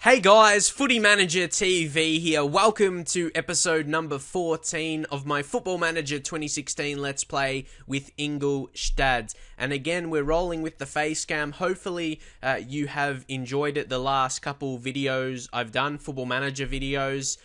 Hey guys, Footy Manager TV here. Welcome to episode number 14 of my Football Manager 2016 Let's Play with Ingolstadt. And again, we're rolling with the face cam. Hopefully, you have enjoyed it the last couple videos I've done, Football Manager videos,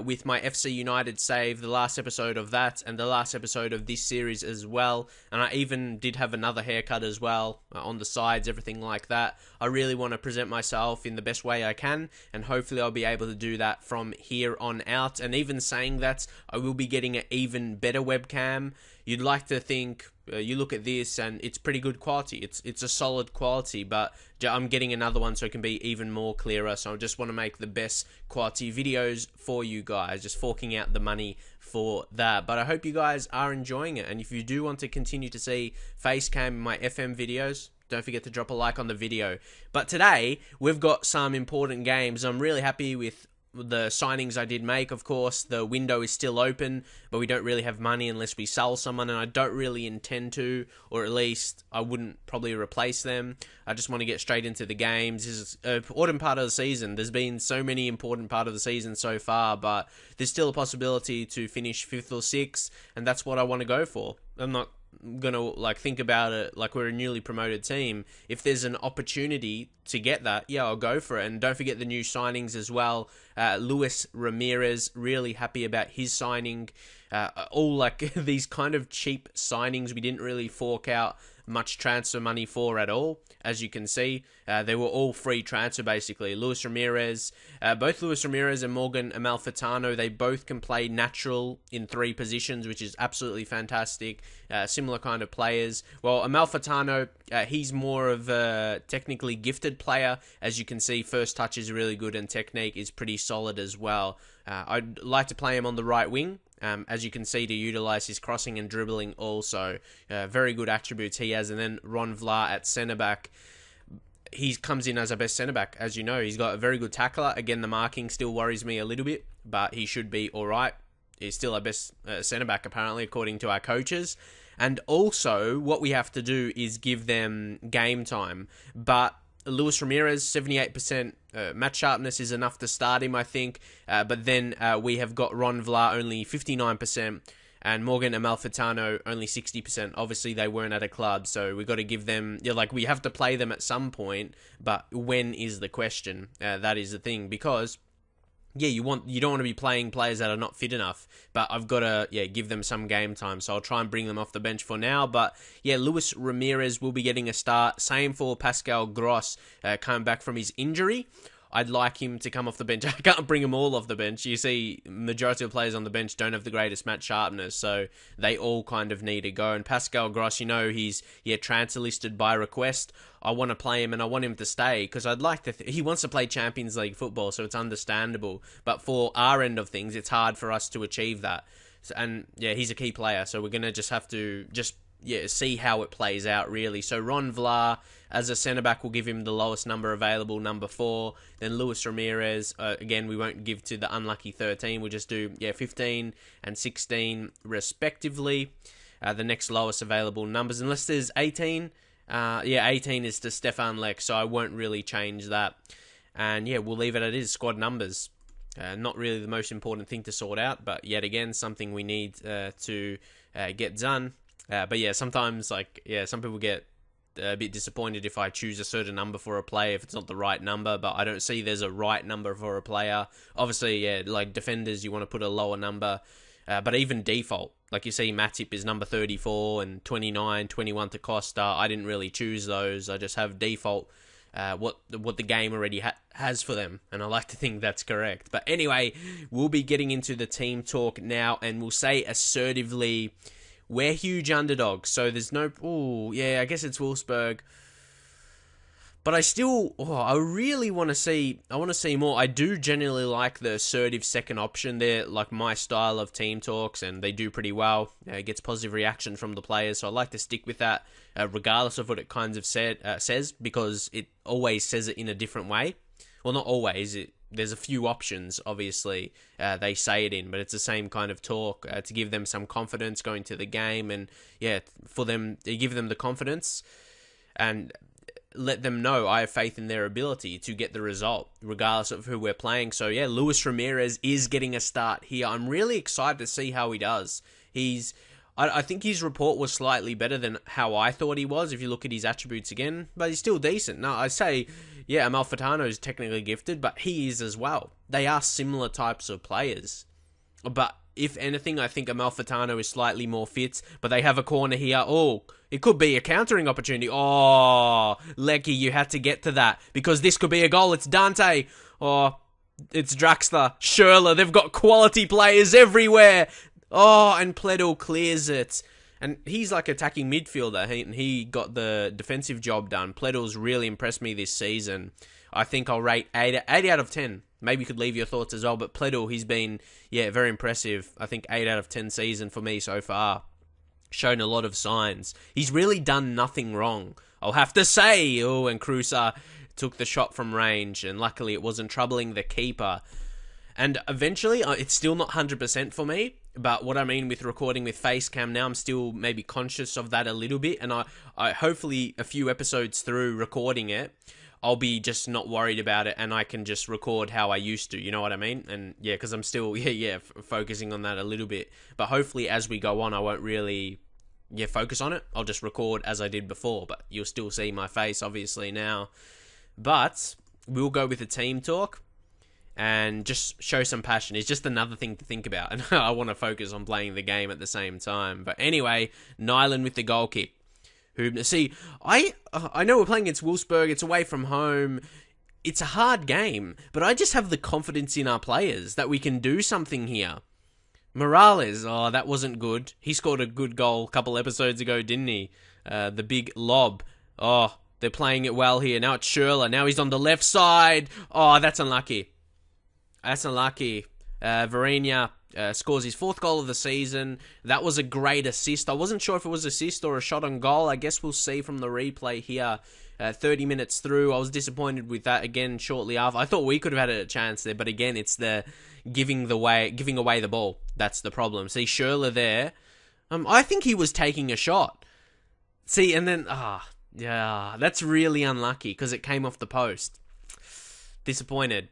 with my FC United save, the last episode of that, and the last episode of this series as well. And I even did have another haircut as well, on the sides, everything like that. I really want to present myself in the best way I can, and hopefully I'll be able to do that from here on out. And even saying that, I will be getting an even better webcam. You'd like to think, you look at this and it's pretty good quality. It's a solid quality, but I'm getting another one so it can be even more clearer. So I just want to make the best quality videos for you guys, just forking out the money for that. But I hope you guys are enjoying it, and if you do want to continue to see face cam in my FM videos, don't forget to drop a like on the video. But today, we've got some important games. I'm really happy with the signings I did make. Of course, the window is still open, but we don't really have money unless we sell someone, and I don't really intend to, or at least I wouldn't probably replace them. I just want to get straight into the games. This is an important part of the season. There's been so many important part of the season so far, but there's still a possibility to finish 5th or 6th, and that's what I want to go for. I'm not gonna think about it like we're a newly promoted team. If there's an opportunity to get that, yeah, I'll go for it. And don't forget the new signings as well. Luis Ramirez, really happy about his signing. All these kind of cheap signings we didn't really fork out much transfer money for at all. As you can see, they were all free transfer basically. Luis Ramirez, both Luis Ramirez and Morgan Amalfitano, they both can play natural in 3 positions, which is absolutely fantastic. Similar kind of players. Well, Amalfitano, he's more of a technically gifted player. As you can see, first touch is really good and technique is pretty solid as well. I'd like to play him on the right wing. As you can see, to utilise his crossing and dribbling also. Very good attributes he has. And then Ron Vlaar at centre-back. He comes in as our best centre-back, as you know. He's got a very good tackler. Again, the marking still worries me a little bit, but he should be alright. He's still our best centre-back, apparently, according to our coaches. And also, what we have to do is give them game time. But Luis Ramirez, 78% match sharpness is enough to start him, I think. But then we have got Ron Vlaar only 59%, and Morgan Amalfitano only 60%. Obviously, they weren't at a club, so we've got to give them... we have to play them at some point, but when is the question? That is the thing, because... yeah, you don't want to be playing players that are not fit enough, but I've got to give them some game time, so I'll try and bring them off the bench for now. But yeah, Luis Ramirez will be getting a start. Same for Pascal Gross, coming back from his injury. I'd like him to come off the bench. I can't bring them all off the bench. You see, majority of players on the bench don't have the greatest match sharpness, so they all kind of need to go. And Pascal Gross, he's transfer listed by request. I want to play him and I want him to stay because I'd like to... he wants to play Champions League football, so it's understandable. But for our end of things, it's hard for us to achieve that. And yeah, he's a key player, so we're going to just have to see how it plays out, really. So Ron Vlaar, as a centre-back, will give him the lowest number available, number 4. Then Luis Ramirez, again, we won't give to the unlucky 13. We'll just do, 15 and 16, respectively. The next lowest available numbers, unless there's 18. 18 is to Stefan Leck, so I won't really change that. And yeah, we'll leave it as it is, squad numbers. Not really the most important thing to sort out, but yet again, something we need to get done. But yeah, sometimes, some people get a bit disappointed if I choose a certain number for a player if it's not the right number, but I don't see there's a right number for a player. Obviously, defenders, you want to put a lower number, but even default, like you see Matip is number 34 and 29, 21 to Costa. I didn't really choose those. I just have default what the game already has for them, and I like to think that's correct. But anyway, we'll be getting into the team talk now, and we'll say assertively... we're huge underdogs, so there's no... I guess it's Wolfsburg. But I really want to see... I want to see more. I do generally like the assertive second option there, like my style of team talks, and they do pretty well. It gets positive reaction from the players, so I like to stick with that, regardless of what it kind of says, because it always says it in a different way. Well, not always. There's a few options, obviously, they say it in, but it's the same kind of talk to give them some confidence going to the game, and for them, to give them the confidence. And let them know I have faith in their ability to get the result, regardless of who we're playing. So yeah, Luis Ramirez is getting a start here. I'm really excited to see how he does. I think his report was slightly better than how I thought he was, if you look at his attributes again, but he's still decent. No, I say, yeah, Amalfitano is technically gifted, but he is as well. They are similar types of players. But if anything, I think Amalfitano is slightly more fit, but they have a corner here. Oh, it could be a countering opportunity. Oh, Lecky, you had to get to that, because this could be a goal. It's Dante. Oh, it's Draxler. Schürrle. They've got quality players everywhere. Oh, and Pledel clears it. And he's like attacking midfielder. He got the defensive job done. Pledl's really impressed me this season. I think I'll rate 8 out of 10. Maybe you could leave your thoughts as well. But Pledl, he's been, very impressive. I think 8 out of 10 season for me so far. Shown a lot of signs. He's really done nothing wrong, I'll have to say. Oh, and Cruiser took the shot from range. And luckily it wasn't troubling the keeper. And eventually, it's still not 100% for me. But what I mean with recording with Facecam now, I'm still maybe conscious of that a little bit. And I hopefully a few episodes through recording it, I'll be just not worried about it, and I can just record how I used to, you know what I mean? And yeah, because I'm still, focusing on that a little bit. But hopefully as we go on, I won't really, focus on it. I'll just record as I did before, but you'll still see my face, obviously, now. But we'll go with the team talk and just show some passion. It's just another thing to think about, and I want to focus on playing the game at the same time. But anyway, Nyland with the goal kick. See, I know we're playing against Wolfsburg. It's away from home. It's a hard game, but I just have the confidence in our players that we can do something here. Morales, that wasn't good. He scored a good goal a couple episodes ago, didn't he? The big lob. Oh, they're playing it well here. Now it's Schürrle. Now he's on the left side. Oh, that's unlucky. Varenya scores his 4th goal of the season. That was a great assist. I wasn't sure if it was assist or a shot on goal. I guess we'll see from the replay here. 30 minutes through, I was disappointed with that again shortly after. I thought we could have had a chance there, but again, it's the giving away the ball. That's the problem. See, Schürrle there. I think he was taking a shot. See, and then, that's really unlucky because it came off the post. Disappointed.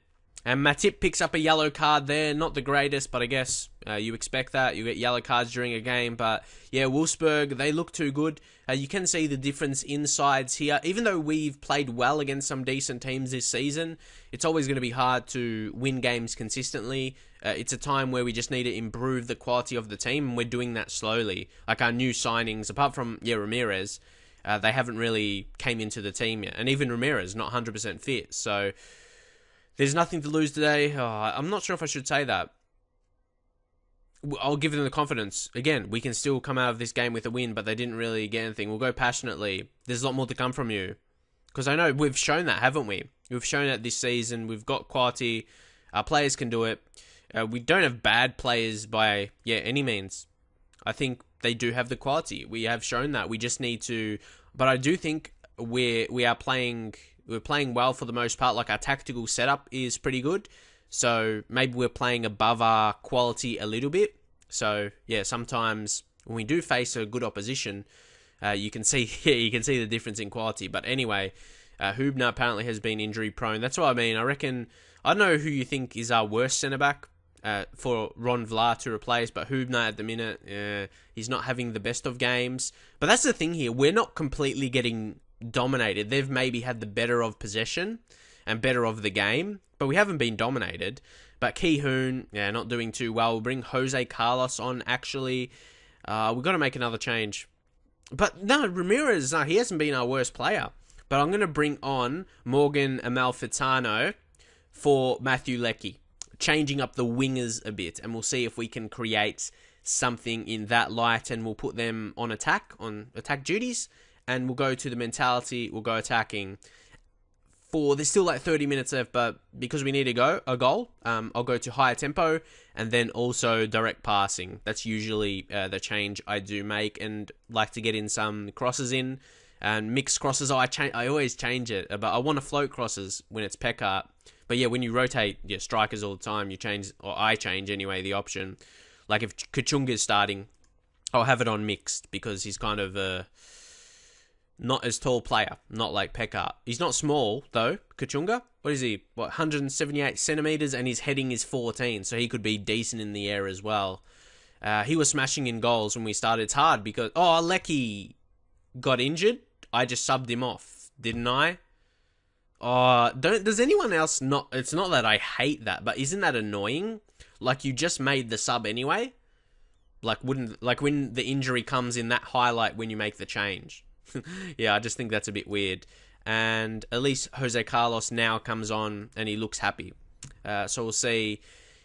And Matip picks up a yellow card there. Not the greatest, but I guess you expect that. You get yellow cards during a game. But yeah, Wolfsburg, they look too good. You can see the difference in sides here. Even though we've played well against some decent teams this season, it's always going to be hard to win games consistently. It's a time where we just need to improve the quality of the team, and we're doing that slowly. Like our new signings, apart from, Ramirez, they haven't really came into the team yet. And even Ramirez, not 100% fit. So there's nothing to lose today. I'm not sure if I should say that. I'll give them the confidence. Again, we can still come out of this game with a win, but they didn't really get anything. We'll go passionately. There's a lot more to come from you. Because I know we've shown that, haven't we? We've shown that this season. We've got quality. Our players can do it. We don't have bad players by any means. I think they do have the quality. We have shown that. We just need to... But I do think we are playing... We're playing well for the most part. Like our tactical setup is pretty good. So maybe we're playing above our quality a little bit. So yeah, sometimes when we do face a good opposition, you can see the difference in quality. But anyway, Hübner apparently has been injury prone. That's what I mean. I reckon, I don't know who you think is our worst centre back for Ron Vlaar to replace, but Hübner at the minute, he's not having the best of games. But that's the thing here. We're not completely getting dominated. They've maybe had the better of possession and better of the game, but we haven't been dominated. But Ki-Hoon, not doing too well. We'll bring Jose Carlos on, actually. We've got to make another change. But no, Ramirez, he hasn't been our worst player. But I'm going to bring on Morgan Amalfitano for Matthew Leckie, changing up the wingers a bit, and we'll see if we can create something in that light, and we'll put them on attack duties, and we'll go to the mentality, we'll go attacking. There's still like 30 minutes left, but because we need a goal, I'll go to higher tempo, and then also direct passing. That's usually the change I do make, and like to get in some crosses in, and mixed crosses. I always change it, but I want to float crosses when it's Pekka. But yeah, when you rotate strikers all the time, you change, or I change anyway, the option. Like if Kachunga is starting, I'll have it on mixed, because he's kind of not as tall player, not like Pekka. He's not small, though, Kachunga. What is he? 178 centimetres, and his heading is 14, so he could be decent in the air as well. He was smashing in goals when we started. It's hard because... Oh, Lecky got injured. I just subbed him off, didn't I? Does anyone else not... It's not that I hate that, but isn't that annoying? Like, you just made the sub anyway? Like when the injury comes in that highlight when you make the change. Yeah, I just think that's a bit weird. And at least Jose Carlos now comes on and he looks happy. So we'll see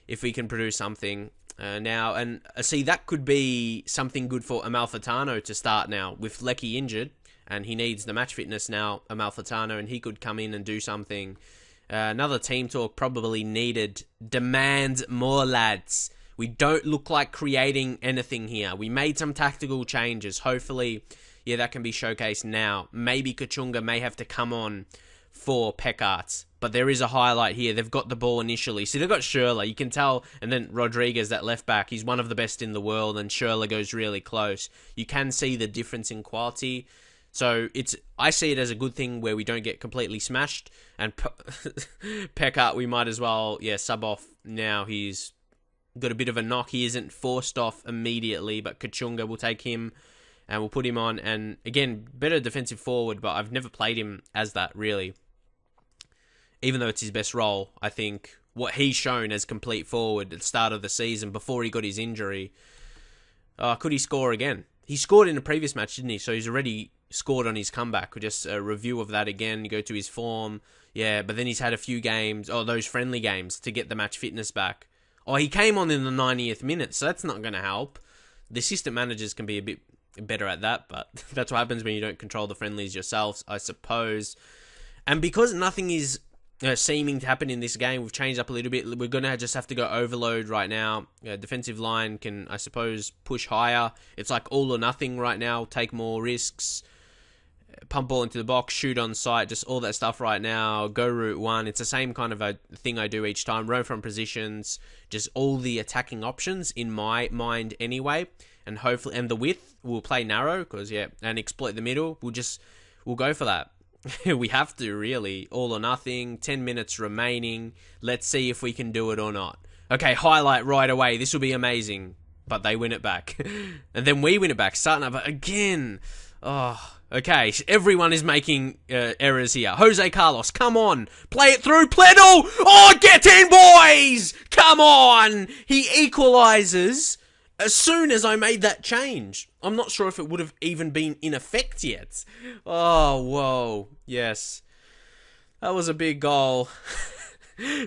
if we can produce something now. And see, that could be something good for Amalfitano to start now. With Lecky injured and he needs the match fitness now, Amalfitano, and he could come in and do something. Another team talk probably needed. Demand more, lads. We don't look like creating anything here. We made some tactical changes. Hopefully, yeah, that can be showcased now. Maybe Kachunga may have to come on for Pekart. But there is a highlight here. They've got the ball initially. See, they've got Schürrle. You can tell. And then Rodriguez, that left back, he's one of the best in the world. And Schürrle goes really close. You can see the difference in quality. So I see it as a good thing where we don't get completely smashed. And Pekart, we might as well, sub off now. He's got a bit of a knock. He isn't forced off immediately, but Kachunga will take him and we'll put him on. And again, better defensive forward, but I've never played him as that, really. Even though it's his best role, I think what he's shown as complete forward at the start of the season before he got his injury, could he score again? He scored in a previous match, didn't he? So he's already scored on his comeback. Just a review of that again. You go to his form. Yeah, but then he's had a few games, those friendly games to get the match fitness back. He came on in the 90th minute, so that's not going to help. The assistant managers can be a bit better at that, but that's what happens when you don't control the friendlies yourselves, I suppose. And because nothing is seeming to happen in this game, we've changed up a little bit. We're going to just have to go overload right now. Defensive line can, I suppose, push higher. It's like all or nothing right now. Take more risks. Pump ball into the box, shoot on sight, just all that stuff right now. Go route one. It's the same kind of a thing I do each time. Roam from positions, just all the attacking options in my mind anyway. And hopefully, and the width, we'll play narrow, because, and exploit the middle. We'll go for that. We have to, really. All or nothing. 10 minutes remaining. Let's see if we can do it or not. Okay, highlight right away. This will be amazing. But they win it back. And then we win it back. Starting up again. Okay, everyone is making errors here. Jose Carlos, come on. Play it through. Pledel! Get in, boys! Come on! He equalises as soon as I made that change. I'm not sure if it would have even been in effect yet. Whoa. Yes. That was a big goal.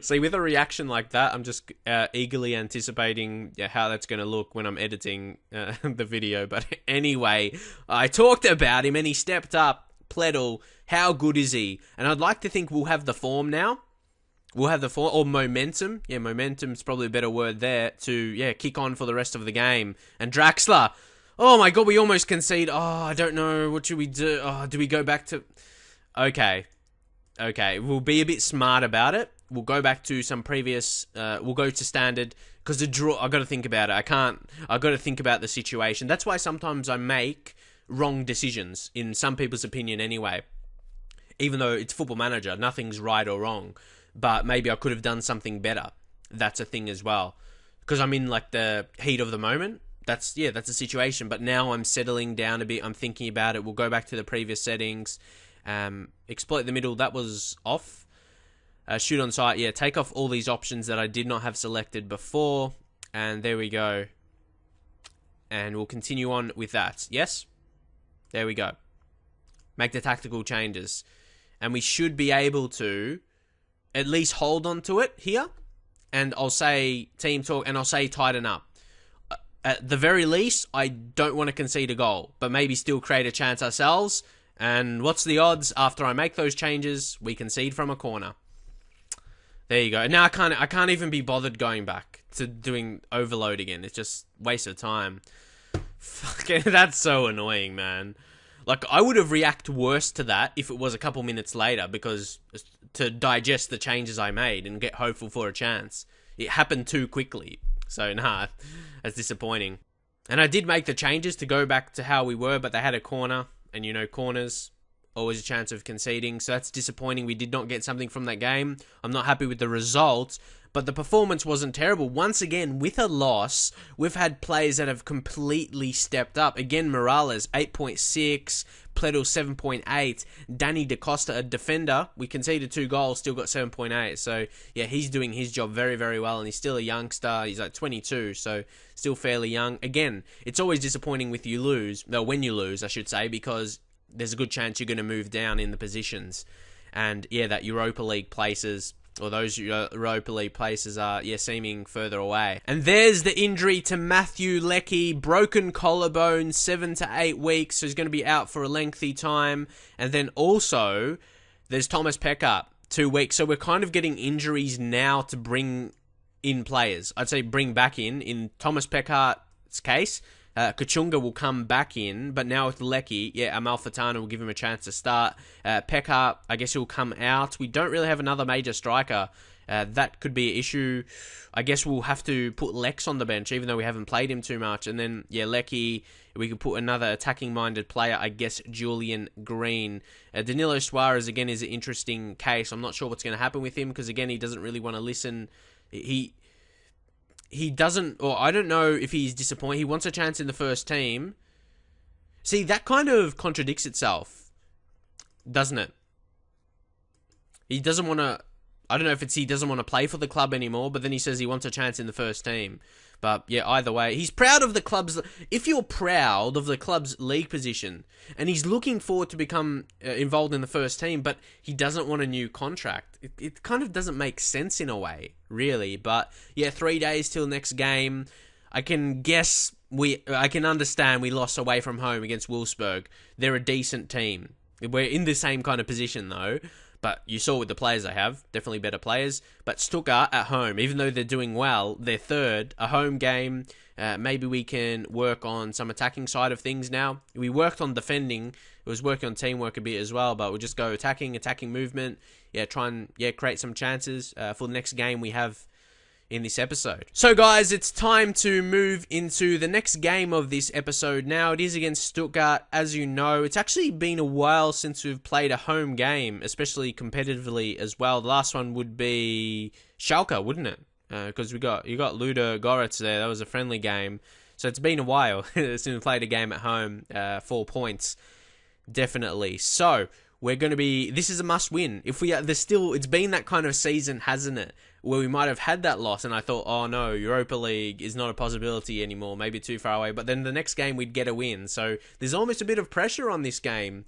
See, with a reaction like that, I'm just eagerly anticipating how that's going to look when I'm editing the video. But anyway, I talked about him and he stepped up. Pledel, how good is he? And I'd like to think we'll have the form now. We'll have the form, or momentum. Yeah, momentum's probably a better word there to, kick on for the rest of the game. And Draxler, oh my god, we almost concede. I don't know, what should we do? Do we go back to... Okay, we'll be a bit smart about it. We'll go back to some previous... we'll go to standard, because the draw... I've got to think about it. I've got to think about the situation. That's why sometimes I make wrong decisions, in some people's opinion anyway. Even though it's Football Manager, nothing's right or wrong. But maybe I could have done something better. That's a thing as well. Because I'm in, like, the heat of the moment. That's a situation. But now I'm settling down a bit. I'm thinking about it. We'll go back to the previous settings. Exploit the middle. That was off. Shoot on sight. Yeah, take off all these options that I did not have selected before. And there we go. And we'll continue on with that. Yes? There we go. Make the tactical changes. And we should be able to at least hold on to it here. And I'll say team talk, and I'll say tighten up. At the very least, I don't want to concede a goal, but maybe still create a chance ourselves. And what's the odds after I make those changes, we concede from a corner. There you go. Now I can't even be bothered going back to doing overload again. It's just waste of time. Fucking, that's so annoying, man. Like, I would have reacted worse to that if it was a couple minutes later, because to digest the changes I made and get hopeful for a chance. It happened too quickly. So, that's disappointing. And I did make the changes to go back to how we were, but they had a corner, and corners, always a chance of conceding. So that's disappointing. We did not get something from that game. I'm not happy with the results, but the performance wasn't terrible. Once again, with a loss, we've had players that have completely stepped up. Again, Morales, 8.6, Pledl, 7.8, Danny DaCosta, a defender. We conceded 2 goals, still got 7.8. So, yeah, he's doing his job very, very well, and he's still a youngster. He's like 22, so still fairly young. Again, it's always disappointing when you lose, I should say, because there's a good chance you're going to move down in the positions. And, yeah, that Europa League places, or those Europa League places are, seeming further away. And there's the injury to Matthew Leckie. Broken collarbone, 7 to 8 weeks, so he's going to be out for a lengthy time. And then also, there's Thomas Pekka, 2 weeks. So we're kind of getting injuries now to bring in players. I'd say bring back in Thomas Pekka's case. Kachunga will come back in, but now with Leckie, Amalfitano will give him a chance to start. Pekka, I guess he'll come out. We don't really have another major striker. That could be an issue. I guess we'll have to put Lex on the bench, even though we haven't played him too much. And then, Leckie, we could put another attacking-minded player, I guess Julian Green. Danilo Suarez, again, is an interesting case. I'm not sure what's going to happen with him, because, again, he doesn't really want to listen. He doesn't, or I don't know if he's disappointed. He wants a chance in the first team. See, that kind of contradicts itself, doesn't it? He doesn't want to, I don't know if it's he doesn't want to play for the club anymore, but then he says he wants a chance in the first team. But yeah, either way, he's proud of the club's, if you're proud of the club's league position, and he's looking forward to become involved in the first team, but he doesn't want a new contract, it kind of doesn't make sense in a way, really. But yeah, 3 days till next game. I can understand we lost away from home against Wolfsburg. They're a decent team. We're in the same kind of position though. But you saw with the players they have, definitely better players. But Stuttgart at home, even though they're doing well, they're third, a home game. Maybe we can work on some attacking side of things now. We worked on defending. It was working on teamwork a bit as well, but we'll just go attacking movement. Try and create some chances for the next game we have in this episode. So guys, it's time to move into the next game of this episode now. It is against Stuttgart, as you know. It's actually been a while since we've played a home game, especially competitively as well. The last one would be Schalke, wouldn't it? Because you got Luda Goretz there. That was a friendly game. So it's been a while since we played a game at home. 4 points, definitely. So we're going to be, this is a must win. If we are, it's been that kind of season, hasn't it? Where we might have had that loss and I thought, oh no, Europa League is not a possibility anymore, maybe too far away. But then the next game we'd get a win. So there's almost a bit of pressure on this game,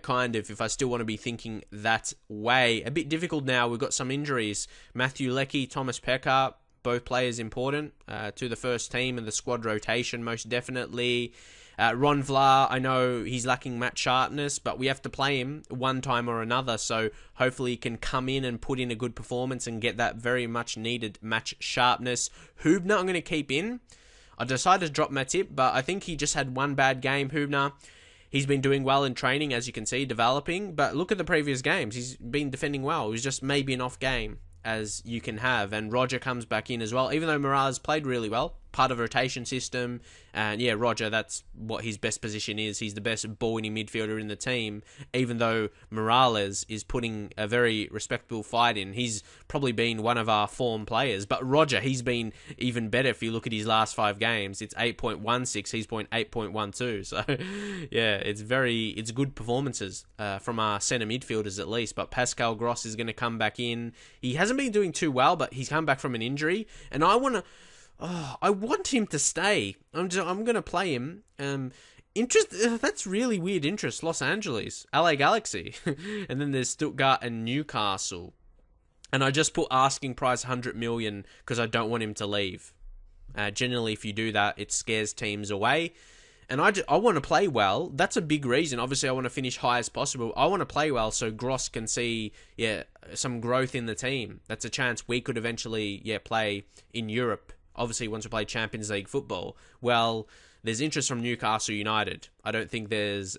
kind of, if I still want to be thinking that way. A bit difficult now, we've got some injuries. Matthew Leckie, Thomas Pekka, both players important to the first team and the squad rotation, most definitely. Ron Vlaar, I know he's lacking match sharpness, but we have to play him one time or another, so hopefully he can come in and put in a good performance and get that very much needed match sharpness. Hübner, I'm going to keep in. I decided to drop my tip, but I think he just had one bad game, Hübner. He's been doing well in training, as you can see, developing, but look at the previous games. He's been defending well. It was just maybe an off game, as you can have, and Roger comes back in as well, even though Morales played really well, part of a rotation system, and yeah, Roger, that's what his best position is. He's the best ball-winning midfielder in the team, even though Morales is putting a very respectable fight in. He's probably been one of our form players, but Roger, he's been even better if you look at his last 5 games. It's 8.16, he's 8.12, so yeah, it's good performances from our centre midfielders at least, but Pascal Gross is going to come back in. He hasn't been doing too well, but he's come back from an injury, and I want him to stay. I'm going to play him. That's really weird interest. Los Angeles, LA Galaxy. And then there's Stuttgart and Newcastle. And I just put asking price 100 million because I don't want him to leave. Generally, if you do that, it scares teams away. And I want to play well. That's a big reason. Obviously, I want to finish high as possible. I want to play well so Gross can see some growth in the team. That's a chance we could eventually play in Europe. Obviously, once we play Champions League football, well, there's interest from Newcastle United. I don't think there's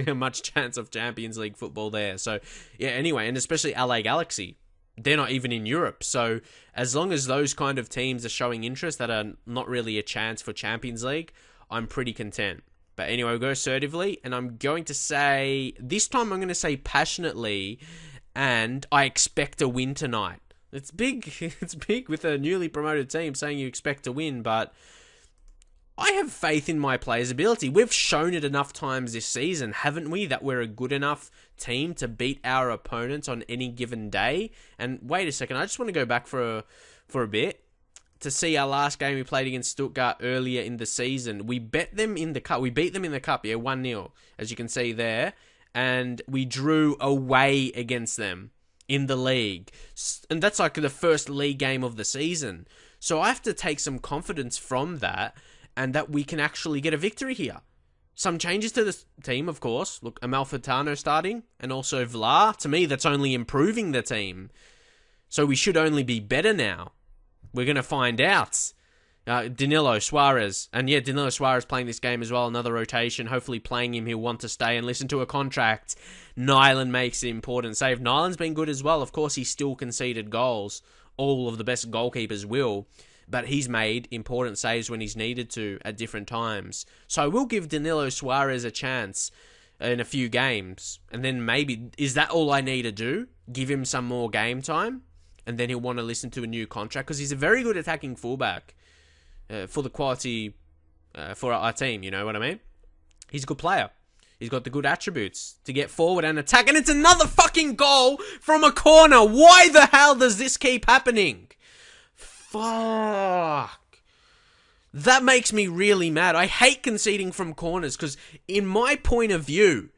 much chance of Champions League football there. So, yeah, anyway, and especially LA Galaxy. They're not even in Europe. So, as long as those kind of teams are showing interest that are not really a chance for Champions League, I'm pretty content, But anyway, we'll go assertively, and I'm going to say, this time I'm going to say passionately, and I expect a win tonight. It's big. It's big with a newly promoted team saying you expect to win, but I have faith in my players' ability. We've shown it enough times this season, haven't we, that we're a good enough team to beat our opponents on any given day. And wait a second, I just want to go back for a bit to see our last game we played against Stuttgart earlier in the season. We bet them in the cup. We beat them in the cup, 1-0, as you can see there. And we drew away against them in the league. And that's like the first league game of the season. So I have to take some confidence from that, and that we can actually get a victory here. Some changes to the team, of course. Look, Amalfitano starting, and also Vla. To me, that's only improving the team. So we should only be better now. We're going to find out. Danilo, Suarez. And yeah, Danilo Suarez playing this game as well. Another rotation. Hopefully playing him, he'll want to stay and listen to a contract. Nyland makes the important save. Nyland's been good as well. Of course, he still conceded goals. All of the best goalkeepers will. But he's made important saves when he's needed to at different times. So I will give Danilo Suarez a chance in a few games. And then maybe, is that all I need to do? Give him some more game time? And then he'll want to listen to a new contract. Because he's a very good attacking fullback. For the quality for our team, you know what I mean? He's a good player. He's got the good attributes to get forward and attack. And it's another fucking goal from a corner. Why the hell does this keep happening? Fuck. That makes me really mad. I hate conceding from corners because in my point of view,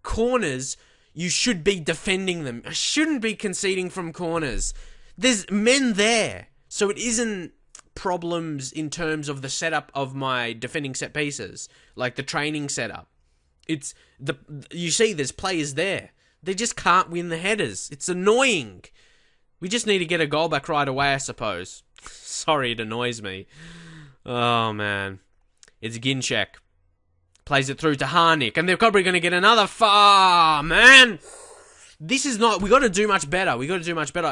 corners, you should be defending them. I shouldn't be conceding from corners. There's men there. So it isn't problems in terms of the setup of my defending set pieces, like the training setup. It's you see there's players there. They just can't win the headers. It's annoying. We just need to get a goal back right away, I suppose. Sorry, it annoys me. Oh man. It's Ginczek. Plays it through to Harnik, and they're probably going to get another man. This is not... We got to do much better.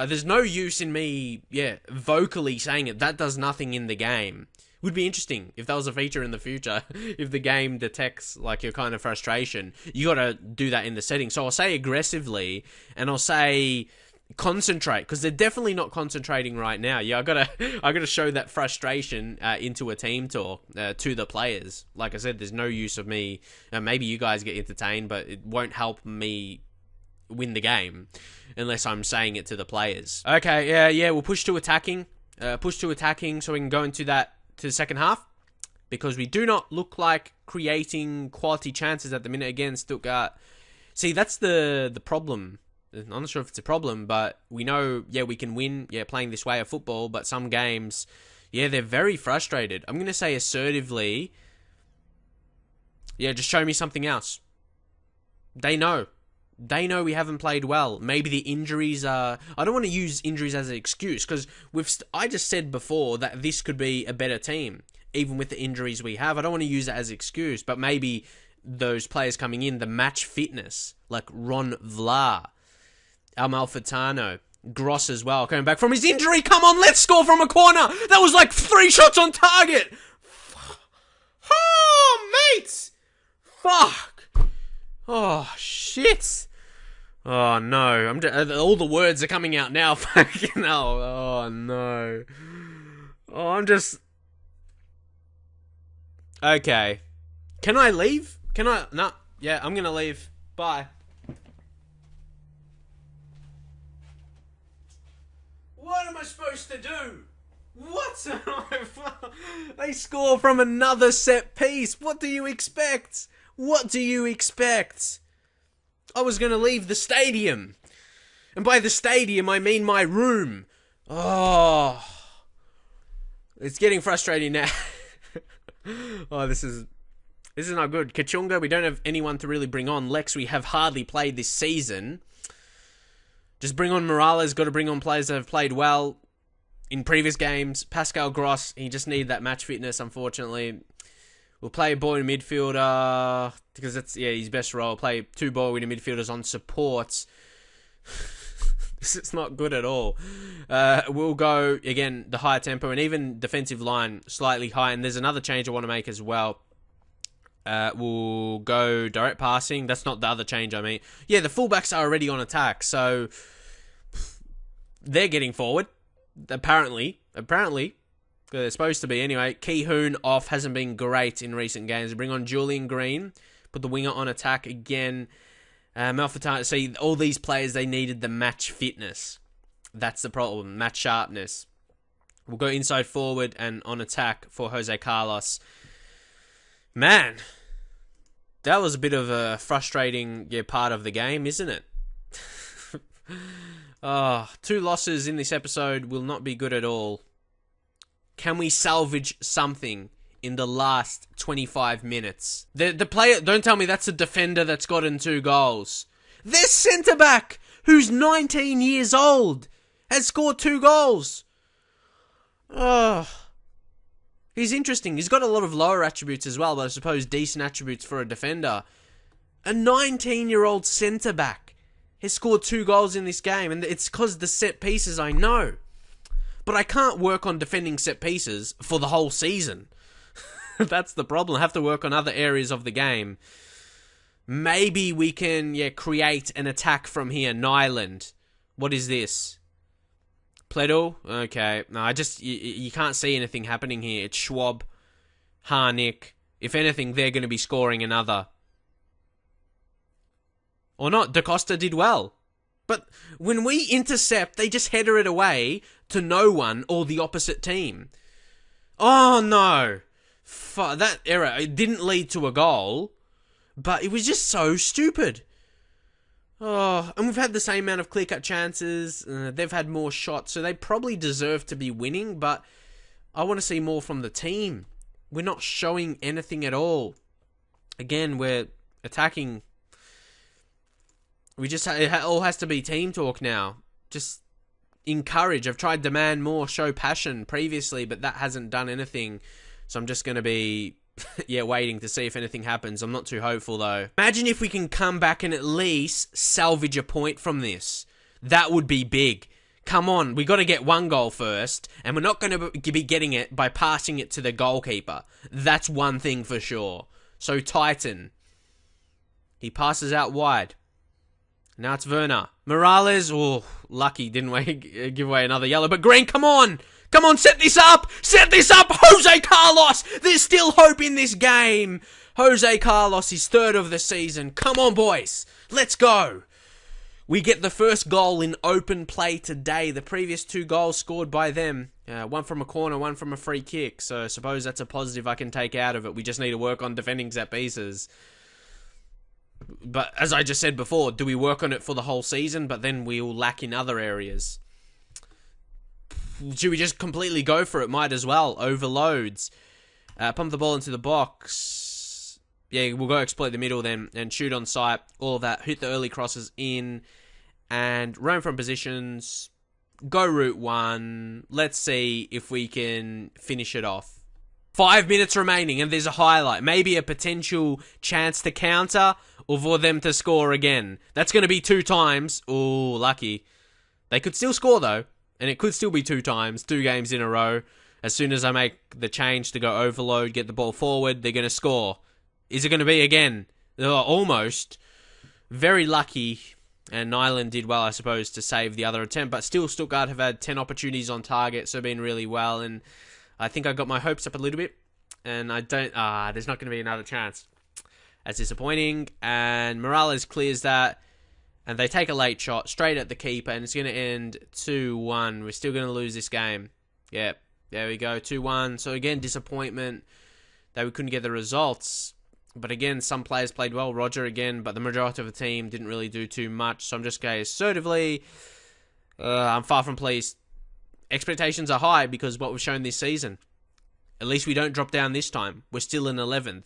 There's no use in me, vocally saying it. That does nothing in the game. Would be interesting if that was a feature in the future. If the game detects, like, your kind of frustration. You got to do that in the settings. So I'll say aggressively, and I'll say concentrate, because they're definitely not concentrating right now. Yeah, I gotta show that frustration into a team talk to the players. Like I said, there's no use of me... maybe you guys get entertained, but it won't help me win the game unless I'm saying it to the players. Okay, yeah, we'll push to attacking. So we can go into the second half, because we do not look like creating quality chances at the minute against Stuttgart. See, that's the problem. I'm not sure if it's a problem, but we know, we can win, playing this way of football, but some games, they're very frustrated. I'm going to say assertively, just show me something else. They know we haven't played well. Maybe the injuries are... I don't want to use injuries as an excuse, because I just said before that this could be a better team, even with the injuries we have. I don't want to use that as an excuse, but maybe those players coming in, the match fitness, like Ron Vla, Amalfitano, Gross as well, coming back from his injury. Come on, let's score from a corner. That was like 3 shots on target. Oh, mate. Fuck. Oh, shit. Oh, no. All the words are coming out now. Fucking hell. Oh, no. Oh, I'm just... Okay. Can I leave? No. Yeah, I'm gonna leave. Bye. What am I supposed to do? What? They score from another set piece. What do you expect? I was going to leave the stadium. And by the stadium, I mean my room. Oh. It's getting frustrating now. Oh, this is not good. Kachunga, we don't have anyone to really bring on. Lex, we have hardly played this season. Just bring on Morales. Got to bring on players that have played well in previous games. Pascal Gross, he just needed that match fitness, unfortunately. We'll play a ball-winning midfielder, because that's, his best role. Play 2 ball-winning midfielders on support. This is not good at all. We'll go, again, the higher tempo, and even defensive line slightly high. And there's another change I want to make as well. will go direct passing. That's not the other change, I mean. Yeah, the fullbacks are already on attack, so they're getting forward. Apparently. They're supposed to be anyway. Ki Hoon off, hasn't been great in recent games. Bring on Julian Green. Put the winger on attack again. Malfatani, see, all these players, they needed the match fitness. That's the problem. Match sharpness. We'll go inside forward and on attack for Jose Carlos. Man, that was a bit of a frustrating part of the game, isn't it? 2 losses in this episode will not be good at all. Can we salvage something in the last 25 minutes? The player, don't tell me that's a defender that's gotten 2 goals. Their centre-back, who's 19 years old, has scored 2 goals. He's interesting. He's got a lot of lower attributes as well, but I suppose decent attributes for a defender. A 19-year-old centre-back has scored 2 goals in this game, and it's because the set pieces, I know. But I can't work on defending set pieces for the whole season. That's the problem. I have to work on other areas of the game. Maybe we can create an attack from here. Nyland. What is this? Pledel? Okay. No, you can't see anything happening here. It's Schwab, Harnick. If anything, they're going to be scoring another. Or not. Da Costa did well. But when we intercept, they just header it away to no one or the opposite team. Oh, no. That error, it didn't lead to a goal, but it was just so stupid. Oh, and we've had the same amount of clear-cut chances. They've had more shots, so they probably deserve to be winning, but I want to see more from the team. We're not showing anything at all. Again, we're attacking. It all has to be team talk now. Just encourage. I've tried demand more, show passion previously, but that hasn't done anything. So I'm just going to be, waiting to see if anything happens. I'm not too hopeful, though. Imagine if we can come back and at least salvage a point from this. That would be big. Come on, we got to get 1 goal first, and we're not going to be getting it by passing it to the goalkeeper. That's one thing for sure. So Titan. He passes out wide. Now it's Werner. Morales, lucky, didn't we give away another yellow. But Green, come on! Come on, set this up! Set this up! Jose Carlos! There's still hope in this game! Jose Carlos is 3rd of the season. Come on, boys! Let's go! We get the first goal in open play today. The previous 2 goals scored by them. One from a corner, one from a free kick. So I suppose that's a positive I can take out of it. We just need to work on defending set pieces. But as I just said before, do we work on it for the whole season? But then we'll lack in other areas. Should we just completely go for it? Might as well. Overloads. Pump the ball into the box. Yeah, we'll go exploit the middle then and shoot on sight. All of that. Hit the early crosses in. And roam from positions. Go route 1. Let's see if we can finish it off. 5 minutes remaining and there's a highlight. Maybe a potential chance to counter or for them to score again. That's going to be 2 times. Oh, lucky. They could still score though. And it could still be 2 times, 2 games in a row. As soon as I make the change to go overload, get the ball forward, they're going to score. Is it going to be again? Almost. Very lucky. And Nyland did well, I suppose, to save the other attempt. But still, Stuttgart have had 10 opportunities on target, so been really well. And I think I got my hopes up a little bit. And I don't... there's not going to be another chance. That's disappointing. And Morales clears that. And they take a late shot straight at the keeper, and it's going to end 2-1. We're still going to lose this game. Yep, there we go, 2-1. So again, disappointment that we couldn't get the results. But again, some players played well. Roger again, but the majority of the team didn't really do too much. So I'm just going assertively, I'm far from pleased. Expectations are high because of what we've shown this season. At least we don't drop down this time. We're still in 11th.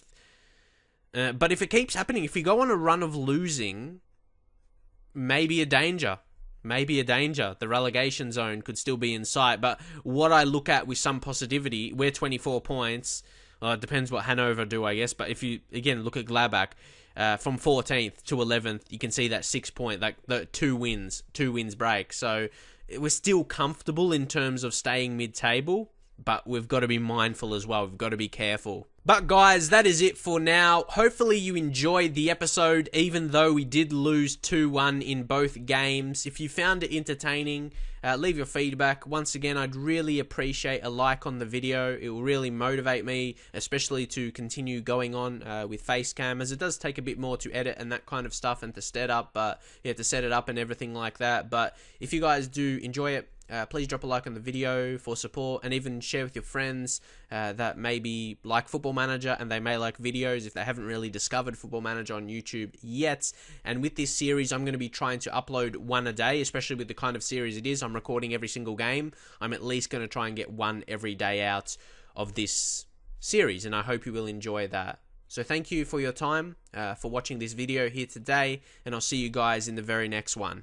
But if it keeps happening, if we go on a run of losing... Maybe a danger. The relegation zone could still be in sight. But what I look at with some positivity, we're 24 points. Well, it depends what Hanover do, I guess. But if you, again, look at Gladbach, from 14th to 11th, you can see that 6 point, like the 2 wins break. So we're still comfortable in terms of staying mid-table. But we've got to be mindful as well. We've got to be careful. But guys, that is it for now. Hopefully you enjoyed the episode, even though we did lose 2-1 in both games. If you found it entertaining, leave your feedback. Once again, I'd really appreciate a like on the video. It will really motivate me, especially to continue going on with Facecam, as it does take a bit more to edit and that kind of stuff and to set up, to set it up and everything like that. But if you guys do enjoy it, please drop a like on the video for support, and even share with your friends that maybe like Football Manager and they may like videos if they haven't really discovered Football Manager on YouTube yet. And with this series, I'm going to be trying to upload one a day, especially with the kind of series it is. I'm recording every single game. I'm at least going to try and get one every day out of this series, and I hope you will enjoy that. So thank you for your time, for watching this video here today, and I'll see you guys in the very next one.